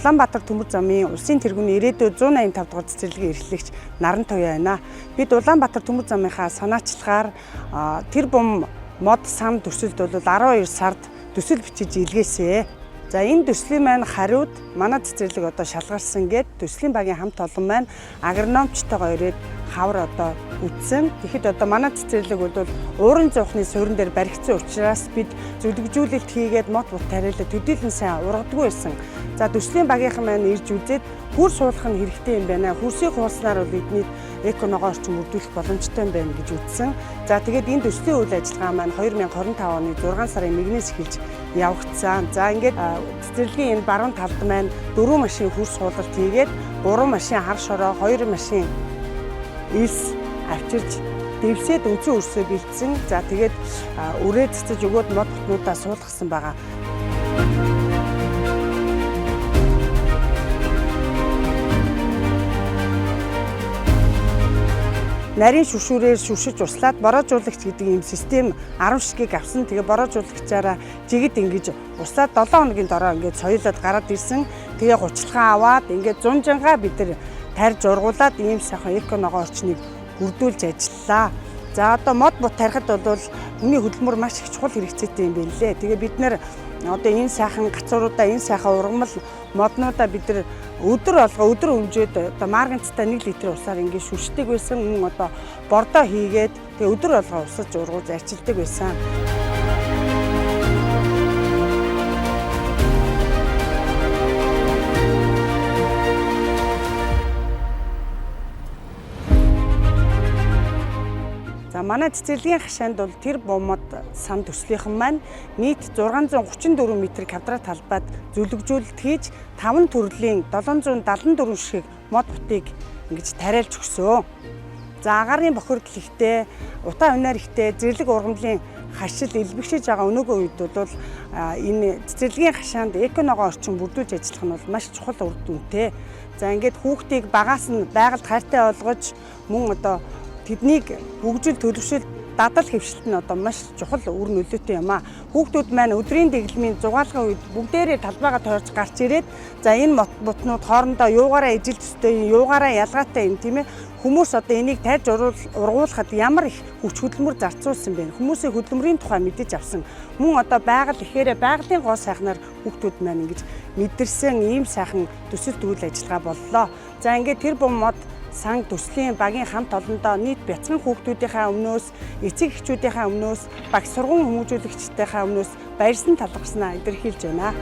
Улаанбаатар төмөр замын улсын тэргүүний ирээдүйд 185 дугаар цэцэрлэгийн эрхлэгч Наран Туяа байна. Бид Улаанбаатар төмөр замынхаа санаачлагаар тэр бум мод сан төсөлд бол 12 сард төсөл бичиж илгээсэ. За энэ төслийн маань хариуд манай цэцэрлэг одоо шалгарсан гэд төслийн багийн хамт олон маань агрономчтойгоо ирээд хавар одоо үтсэн. Тэгэхэд одоо манай цэцэрлэг бол уурын зуухны суурин дээр баригдсан учраас бид зөвлөгжүүлэлт хийгээд мод бут тариалаа төдийлөн сайн ургадгүй байсан. За төслийн багийнхан маань ирж үзээд хөрс суулгах нь хэрэгтэй юм байна. Хөрсийг хуулснаар бол эдний эко ногоон орчин бүрдүүлэх боломжтой юм байна гэж үзсэн. За тэгээд энэ төслийн үйл ажиллагаа маань 2025 оны 6 сарын 1-ээс эхэлж явагдсан. За ингээд цэцэрлэгийн энэ баруун талд маань 4 машин хөрс суулгалт хийгээд 3 машин хар шороо, 2 машин илс авчирч дэвсээд өнцөн өрсөө бэлдсэн. За тэгээд үрээ цэцэж өгөөд мод бутнуудаа суулгасан байгаа. Нарийн шүршүүрээр шүршиж услаад бороожуулагч гэдэг ийм систем 10 шигийг авсан. Тэгээ бороожуулагчаараа жигд ингэж услаад 7 хоногийн дараа ингээд соёлоод гараад ирсэн. Тэгээ гучлахаа аваад ингээд 100 жангаа бид нар тарьж ургуулад ийм сайхан эко ногоон орчныг бүрдүүлж ажиллалаа. За одоо мод бут тарихад бол хүний хөдөлмөр маш их чухал хэрэгцээтэй юм байна лээ. Тэгээ бид нар одоо энэ сайхан гацууруудаа, энэ сайхан ургамал моднуудаа бид нар өдөр өмжөөд одоо марганцтай 1 литр усаар ингээд шүршдэг байсан. Мөн одоо бордоо хийгээд тэгээ өдөр болгоо усаж ургуулж арчилдаг байсан. За манай цэцэрлэгийн хашаанд бол тэр бомод сан төслийнхэн маань нийт 634 м квадрат талбайд зөвлөгжүүлэлт хийж 5 төрлийн 774 ширхэг мод бутыг ингэж тариалж өгсөн. За агарын бохирдол ихтэй, утаа унаар ихтэй, зэрлэг ургамлын хашил илбэгшиж байгаа өнөөгөө үед бол энэ цэцэрлэгийн хашаанд эко ногоон орчин бүрдүүлж ажиллах нь бол маш чухал үр дүнтэй. За ингээд хүүхдийг багаас нь байгальд хайртай болгож мөн одоо тэднийг хөгжил төлөвшил дадал хэвшилт нь одоо маш чухал үр нөлөөтэй юм аа. Хүүхдүүд маань өдрийн дэглэмийн зугаалгын үед бүгдээрээ талбайгаа тойрч гарч ирээд за энэ бутнууд хоорондоо юугаараа ижил төстэй, юугаараа ялгаатай юм тийм ээ. Хүмүүс одоо энийг тарьж ургуулхад ямар их хүч хөдөлмөр зарцуулсан бэ? Хүмүүсийн хөдөлмөрийн тухай мэдэж авсан. Мөн одоо байгаль ихээр байгалийн гоо сайхнаар хүүхдүүд маань ингэж мэдэрсэн ийм сайхан төсөлт үйл ажиллагаа боллоо. За ингээд тэр бум мод сан төслийн багийн хамт олондоо нийт бяцхан хүүхдүүдийнхээ өмнөөс, эцэг эхчүүдийнхээ өмнөөс, багш сургууль хүмүүжүүлэгчдийнхээ өмнөөс баярсан талархснаа илэрхийлж байна.